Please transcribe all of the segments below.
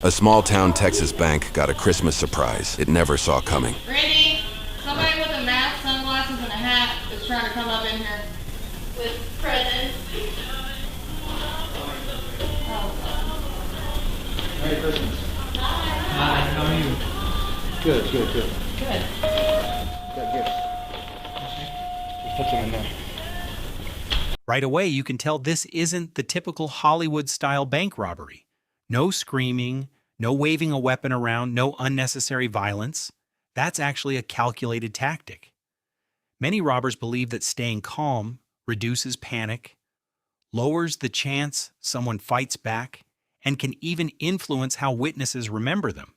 A small-town Texas bank got a Christmas surprise it never saw coming. Randy, somebody with a mask, sunglasses, and a hat is trying to come up in here with presents. Merry Christmas. Hi, how are you? Good. Good. Got gifts. Put them in there. Right away, you can tell this isn't the typical Hollywood-style bank robbery. No screaming, no waving a weapon around, no unnecessary violence. That's actually a calculated tactic. Many robbers believe that staying calm reduces panic, lowers the chance someone fights back, and can even influence how witnesses remember them.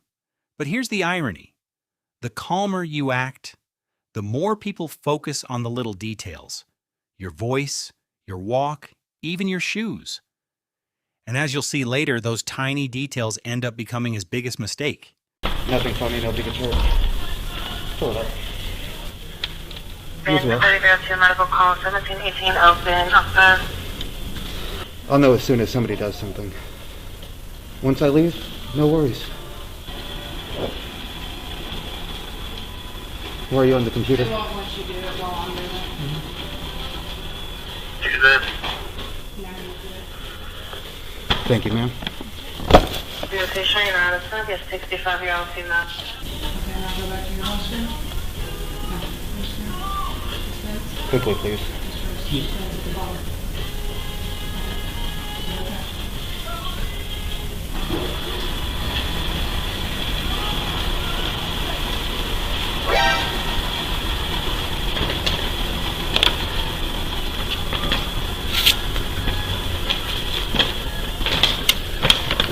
But here's the irony. The calmer you act, the more people focus on the little details. Your voice, your walk, even your shoes. And as you'll see later, those tiny details end up becoming his biggest mistake. Nothing funny, no big hurt. Pull it up. Medical call 1718 open. I'll know as soon as somebody does something. Once I leave, no worries. Where are you on the computer? They won't let you do it while I'm doing it. Thank you, ma'am. Okay, showing your honor. It's going to be a 65-year-old female. Okay, now go back to your hostel. Quickly, please.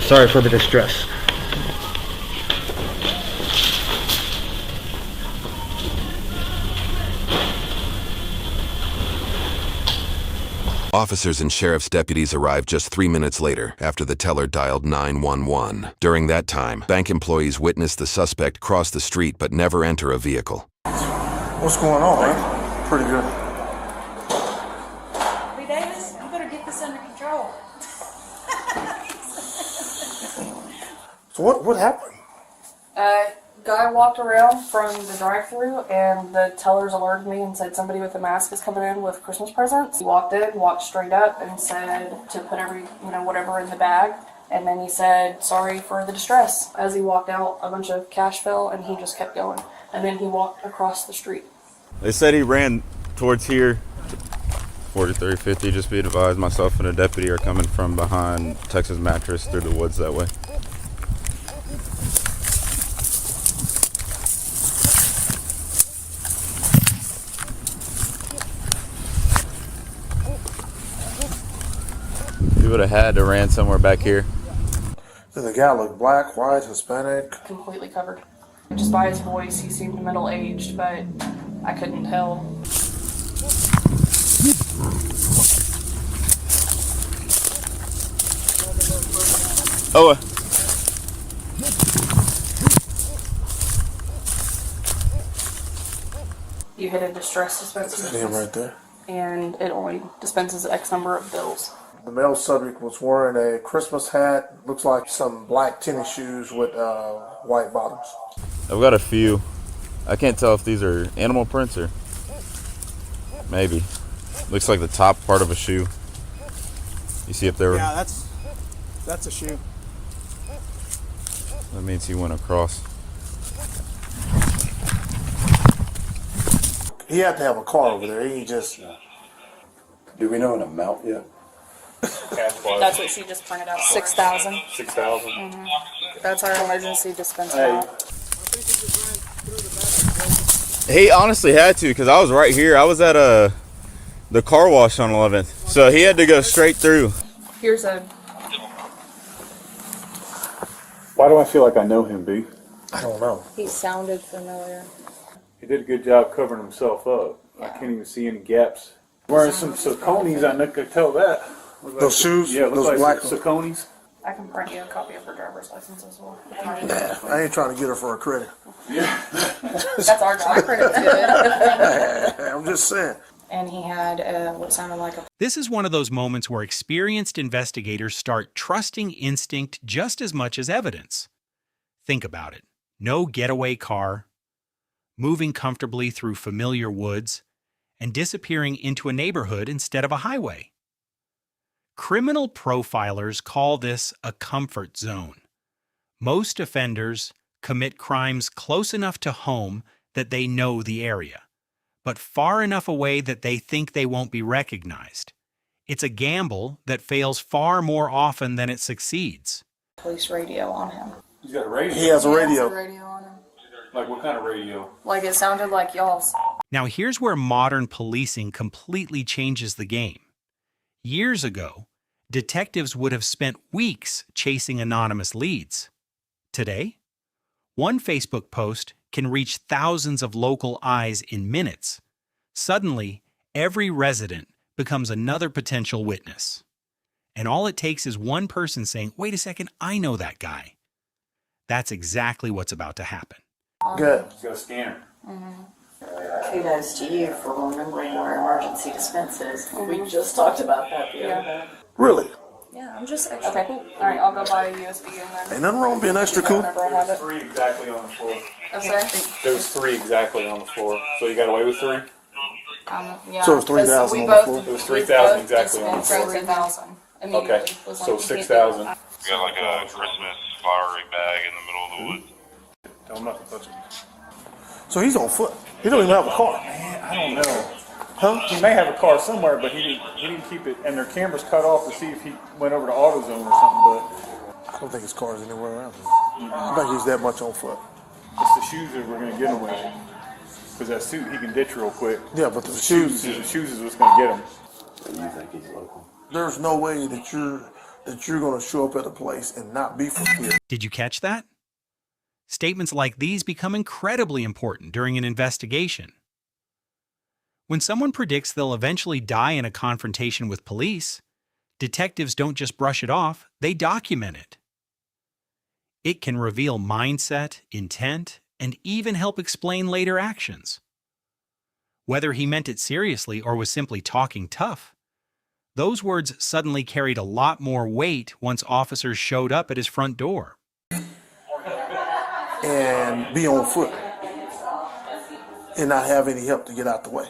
Sorry for the distress. Officers and sheriff's deputies arrived just 3 minutes later after the teller dialed 911. During that time, bank employees witnessed the suspect cross the street but never enter a vehicle. What's going on, man? Pretty good. Hey, Davis, you better get this under control. So what happened? Guy walked around from the drive-thru and the tellers alerted me and said somebody with a mask is coming in with Christmas presents. He walked in, walked straight up and said to put whatever in the bag. And then he said, sorry for the distress. As he walked out, a bunch of cash fell and he just kept going. And then he walked across the street. They said he ran towards here, 4350, just be advised, myself and a deputy are coming from behind Texas Mattress through the woods that way. He would have had to ran somewhere back here. Did the guy look black, white, Hispanic? Completely covered. Just by his voice, he seemed middle-aged, but I couldn't tell. Oh, You hit a distress dispenser. That's him right there. And it only dispenses X number of bills. The male subject was wearing a Christmas hat, looks like some black tennis shoes with white bottoms. I've got a few. I can't tell if these are animal prints or maybe. Looks like the top part of a shoe. You see if they were... Yeah, that's a shoe. That means he went across. He had to have a car over there. He just... Do we know an amount yet? That's what she just printed out. 6,000. 6,000? Mm-hmm. That's our emergency dispenser. Hey. He honestly had to, because I was right here. I was at the car wash on 11th. So he had to go straight through. Here's a... Why do I feel like I know him, B? I don't know. He sounded familiar. He did a good job covering himself up. Yeah. I can't even see any gaps. Wearing some Sauconys, I could tell that. Those shoes? Yeah, Those like black Sauconys. I can print you a copy of her driver's license as well. Nah, I ain't trying to get her for a credit. Yeah. That's our job. Our credit's good. I'm just saying. and he had what sounded like a... This is one of those moments where experienced investigators start trusting instinct just as much as evidence. Think about it. No getaway car, moving comfortably through familiar woods, and disappearing into a neighborhood instead of a highway. Criminal profilers call this a comfort zone. Most offenders commit crimes close enough to home that they know the area, but far enough away that they think they won't be recognized. It's a gamble that fails far more often than it succeeds. Police radio on him. He's got a radio. He has a He radio. has a radio on him. Like what kind of radio? Like it sounded like y'all's. Now here's where modern policing completely changes the game. Years ago, detectives would have spent weeks chasing anonymous leads. Today, one Facebook post can reach thousands of local eyes in minutes. Suddenly, every resident becomes another potential witness. And all it takes is one person saying, "Wait a second, I know that guy." That's exactly what's about to happen. Good. He's got a scanner. Kudos to you for remembering where emergency dispense is. We just talked about that the other day. Really? Yeah, I'm just extra Okay. cool. All right, I'll go buy a USB and then... Ain't nothing wrong with being extra cool. Whenever I have There's it. 3 exactly on the floor. I'm sorry? There was 3 exactly on the floor. So you got away with 3? Yeah. So it's 3,000 We on the both- floor? It was we 3,000 both exactly on the dispensed floor. 3,000 immediately. Okay. Was So like, 6,000. We got like a Christmas flowery bag in the middle of the woods. Tell him not to touch it. So he's on foot. He don't even have a car. Man, I don't know. Huh? He may have a car somewhere, but he didn't keep it, and their cameras cut off to see if he went over to AutoZone or something, but I don't think his car is anywhere around here. I think he's that much on foot. it's the shoes that we're going to get him with. Because that suit, he can ditch real quick. Yeah, but the The shoes. shoes is what's going to get him. There's no way that you're going to show up at a place and not be from here. Did you catch that? Statements like these become incredibly important during an investigation. When someone predicts they'll eventually die in a confrontation with police, detectives don't just brush it off, they document it. It can reveal mindset, intent, and even help explain later actions. Whether he meant it seriously or was simply talking tough, those words suddenly carried a lot more weight once officers showed up at his front door. And be on foot and not have any help to get out the way.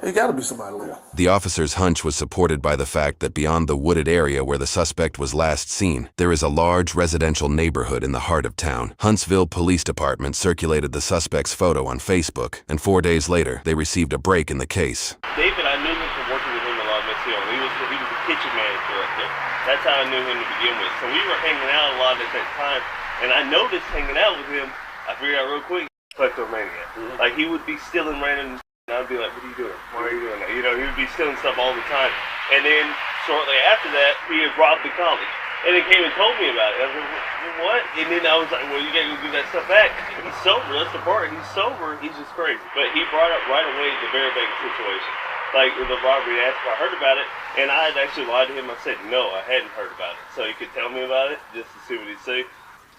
It got to be somebody with. The officer's hunch was supported by the fact that beyond the wooded area where the suspect was last seen, there is a large residential neighborhood in the heart of town. Huntsville Police Department circulated the suspect's photo on Facebook, and 4 days later, they received a break in the case. David, I knew him from working with him a lot in Mexico. He was the kitchen manager up there. That's how I knew him to begin with. So we were hanging out a lot at that time, and I noticed hanging out with him, I figured out real quick, kleptomaniac. Like, he would be stealing random, and I'd be like, "What are you doing? Why are you doing that?" You know, he would be stealing stuff all the time. And then, shortly after that, he had robbed the college. And he came and told me about it. I was like, "What?" And then I was like, "Well, you gotta go do that stuff back." He's sober, that's the part. He's sober, he's just crazy. But he brought up right away the very big situation. Like, with the robbery, asked if I heard about it, and I had actually lied to him. I said, no, I hadn't heard about it. So he could tell me about it, just to see what he'd say.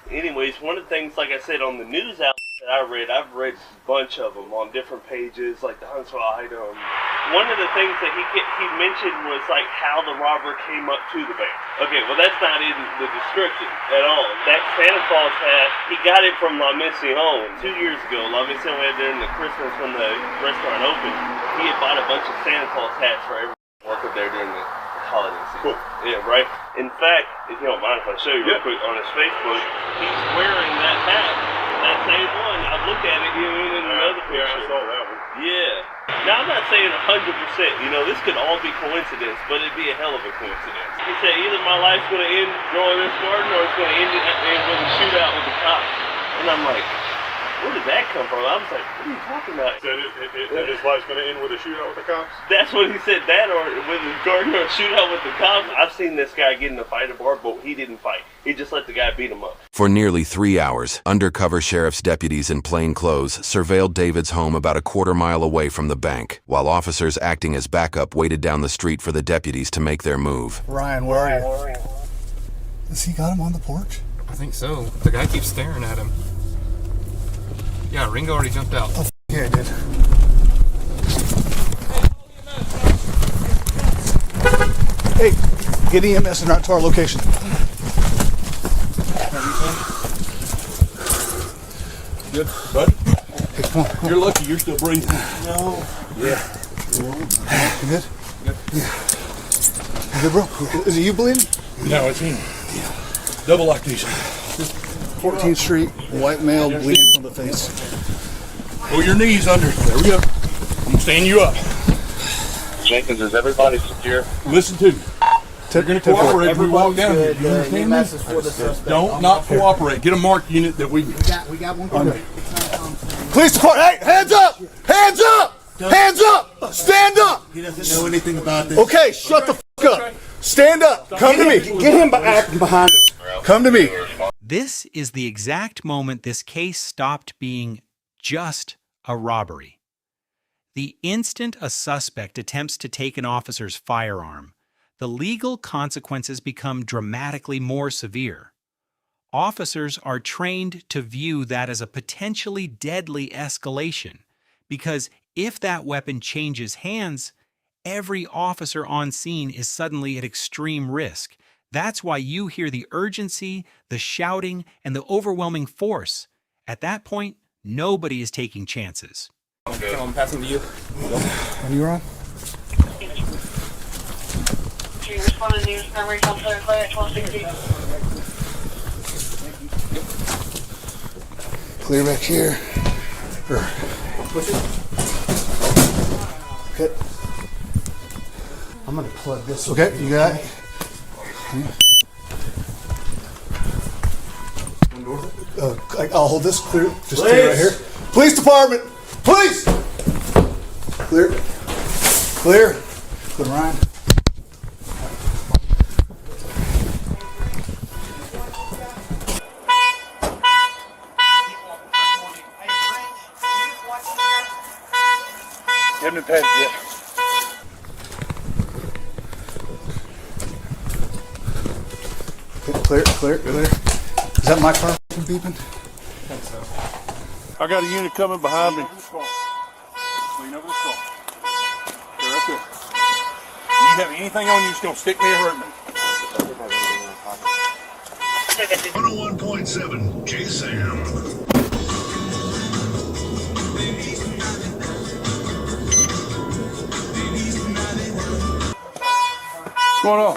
Anyways, one of the things, like I said, on the news outlets that I read, I've read a bunch of them on different pages, like the Huntsville Item. One of the things that he mentioned was like how the robber came up to the bank. Okay, well that's not in the description at all. That Santa Claus hat, he got it from La Mission 2 years ago. La Mission had during the Christmas when the restaurant opened. He had bought a bunch of Santa Claus hats for everyone working there during the holiday season. Cool. Yeah, right? In fact, if you don't mind if I show you real quick on his Facebook, he's wearing that hat. That same one. I looked at it in another picture. Yeah, I saw that one. Yeah. Now, I'm not saying 100%. You know, this could all be coincidence, but it'd be a hell of a coincidence. He said either my life's going to end growing this garden or it's going to end with a shootout with the cops. And I'm like, where did that come from? I was like, what are you talking about? He said that his life's going to end with a shootout with the cops? That's what he said, that or with his garden or a shootout with the cops. I've seen this guy get in a fight at a bar, but he didn't fight. He just let the guy beat him up. For nearly 3 hours, undercover sheriff's deputies in plain clothes surveilled David's home about a quarter-mile away from the bank, while officers acting as backup waited down the street for the deputies to make their move. Ryan, where are you? Has he got him on the porch? I think so. The guy keeps staring at him. Yeah, Ringo already jumped out. Oh, yeah, I did. Hey, get EMS and not to our location. Good, bud. Hey, come on. You're lucky you're still breathing. No. Yeah. You good? Good. Yeah. You good, bro? Is it you bleeding? No, it's him. Yeah. Double lactation. 14th Street, white male bleeding from the face. Pull your knees under. There we go. I'm gonna stand you up. Jenkins, is everybody secure? Listen to me. You're going to cooperate if we walk down here. You understand me? Don't not cooperate. Get a mark unit that we got one. Okay. Police department, hey, hands up! Hands up! Hands up! Stand up! He doesn't know anything about this. Okay, shut the f up. Stand up. Come to me. Get him acting behind us. Come to me. This is the exact moment this case stopped being just a robbery. The instant a suspect attempts to take an officer's firearm, the legal consequences become dramatically more severe. Officers are trained to view that as a potentially deadly escalation, because if that weapon changes hands, every officer on scene is suddenly at extreme risk. That's why you hear the urgency, the shouting, and the overwhelming force. At that point, nobody is taking chances. Okay, I'm passing to you. When you're on? Do you respond to news number on clear at 1260? Clear back here. Okay. I'm gonna plug this. Okay, you got it. I'll hold this clear. Just clear right here. Police department. Police. Clear. Clear. Good, Ryan. haven't been passed yet. Clear, clear, clear. Is that my car beeping? I think so. I got a unit coming behind me. Lean over the skull. They're right there. You have anything on you that's going to stick me or hurt me? 101.7 J-Sam. What's going on?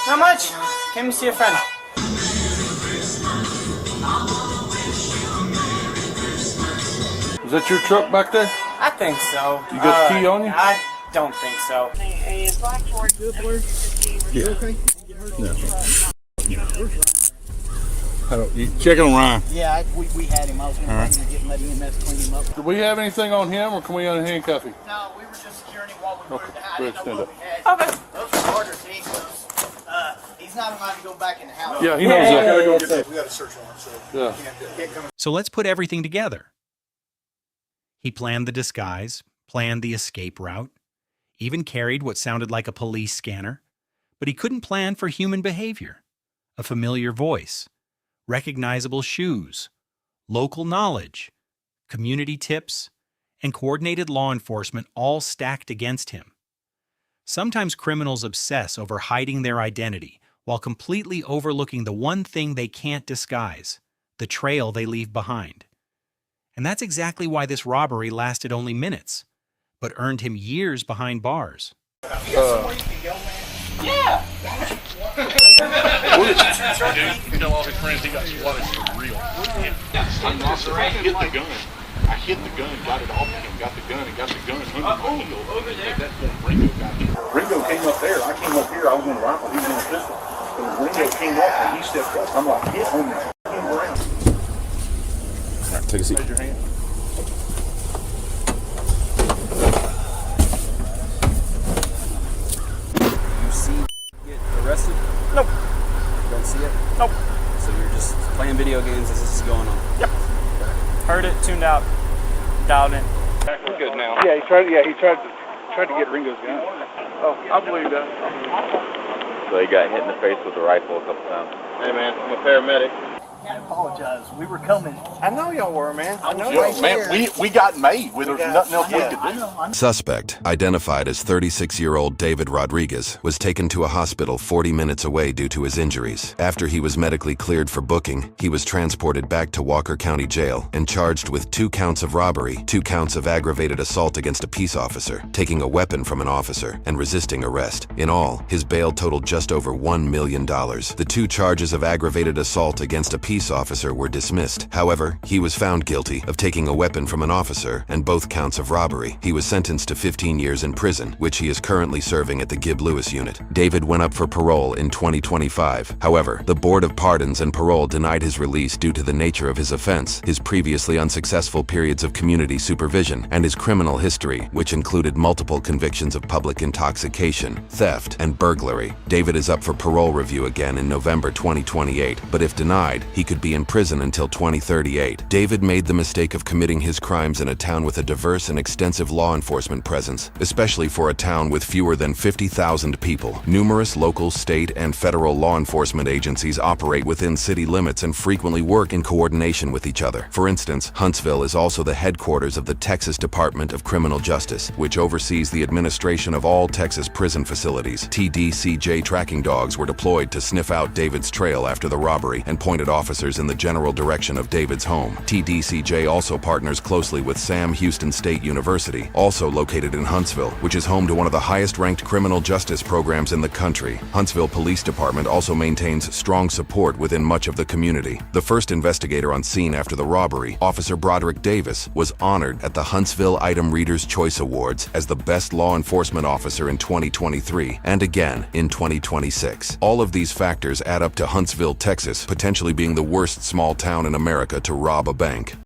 Not much. Came to see a friend. Is that your truck back there? I think so. You got the key on you? I don't think so. Yeah. Okay? No. You checking on Ryan? Yeah, we had him. I was going to get let EMS clean him up. Do we have anything on him, or can we unhandcuff him? No, we were just securing him while we were in the house. Go ahead, stand up. Okay. Those are orders. He's not allowed to go back in the house. Yeah, he knows that. Gotta go get that. We got a search warrant, so. Yeah. So let's put everything together. He planned the disguise, planned the escape route, even carried what sounded like a police scanner, but he couldn't plan for human behavior, a familiar voice, recognizable shoes, local knowledge, community tips, and coordinated law enforcement all stacked against him. Sometimes criminals obsess over hiding their identity while completely overlooking the one thing they can't disguise, the trail they leave behind. And that's exactly why this robbery lasted only minutes, but earned him years behind bars. Yeah. Dude, tell all his friends he got swatted for real. I hit the gun, got it off him, got the gun, and got the gun under my heel. At that point, Ringo got me. Ringo came up there. I came up here. I was on the rifle. He was on the pistol. So Ringo came up and he stepped up. I'm like, hit on there. Came around. All right, take a seat. Raise your hand. You see get arrested? Nope. Don't see it? Nope. So you're just playing video games as this is going on? Yep. Heard it, tuned out, dialed in. We're good now. Yeah, he tried to get Ringo's gun. Oh, I believe that. So he got hit in the face with a rifle a couple times. Hey man, I'm a paramedic. I apologize. We were coming. I know y'all were, man. I know right y'all. Man, there. we got made. There's nothing else we could do. I know. Suspect, identified as 36-year-old David Rodriguez, was taken to a hospital 40 minutes away due to his injuries. After he was medically cleared for booking, he was transported back to Walker County Jail and charged with 2 counts of robbery, 2 counts of aggravated assault against a peace officer, taking a weapon from an officer, and resisting arrest. In all, his bail totaled just over $1 million. The 2 charges of aggravated assault against a peace officer were dismissed. However, he was found guilty of taking a weapon from an officer and both counts of robbery. He was sentenced to 15 years in prison, which he is currently serving at the Gibb Lewis unit. David went up for parole in 2025. However, the Board of Pardons and Parole denied his release due to the nature of his offense, his previously unsuccessful periods of community supervision, and his criminal history, which included multiple convictions of public intoxication, theft, and burglary. David is up for parole review again in November 2028, but if denied, he could be in prison until 2038. David made the mistake of committing his crimes in a town with a diverse and extensive law enforcement presence, especially for a town with fewer than 50,000 people. Numerous local, state, and federal law enforcement agencies operate within city limits and frequently work in coordination with each other. For instance, Huntsville is also the headquarters of the Texas Department of Criminal Justice, which oversees the administration of all Texas prison facilities. TDCJ tracking dogs were deployed to sniff out David's trail after the robbery and pointed officers in the general direction of David's home. TDCJ also partners closely with Sam Houston State University, also located in Huntsville, which is home to one of the highest-ranked criminal justice programs in the country. Huntsville Police Department also maintains strong support within much of the community. The first investigator on scene after the robbery, Officer Broderick Davis, was honored at the Huntsville Item Reader's Choice Awards as the best law enforcement officer in 2023 and again in 2026. All of these factors add up to Huntsville, Texas, potentially being the worst small town in America to rob a bank.